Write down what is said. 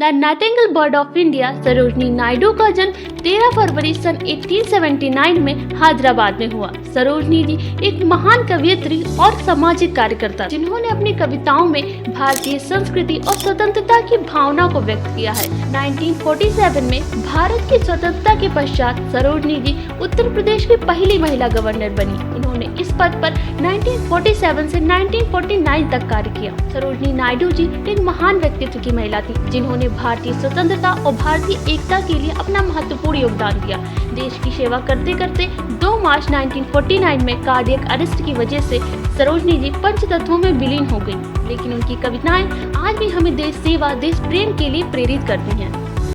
The Nightingale bird of India Sarojini Naidu का जन्म 13 फरवरी सन 1879 में हैदराबाद में हुआ। सरोजनी जी एक महान कवयित्री और सामाजिक कार्यकर्ता जिन्होंने अपनी कविताओं में भारतीय संस्कृति और स्वतंत्रता की भावना को व्यक्त किया है। 1947 में भारत की स्वतंत्रता के पश्चात सरोजनी जी उत्तर प्रदेश की पहली महिला गवर्नर बनी। उन्होंने इस पद पर 1947 से 1949 तक कार्य किया। सरोजनी नायडू जी एक महान व्यक्तित्व की महिला थी जिन्होंने भारतीय स्वतंत्रता और भारतीय एकता के लिए अपना महत्वपूर्ण योगदान दिया। देश की सेवा करते करते 2 मार्च 1949 में कार्डियक अरेस्ट की वजह से सरोजनी जी पंचतत्वों में विलीन हो गई, लेकिन उनकी कविताएं आज भी हमें देश सेवा, देश प्रेम के लिए प्रेरित करती हैं।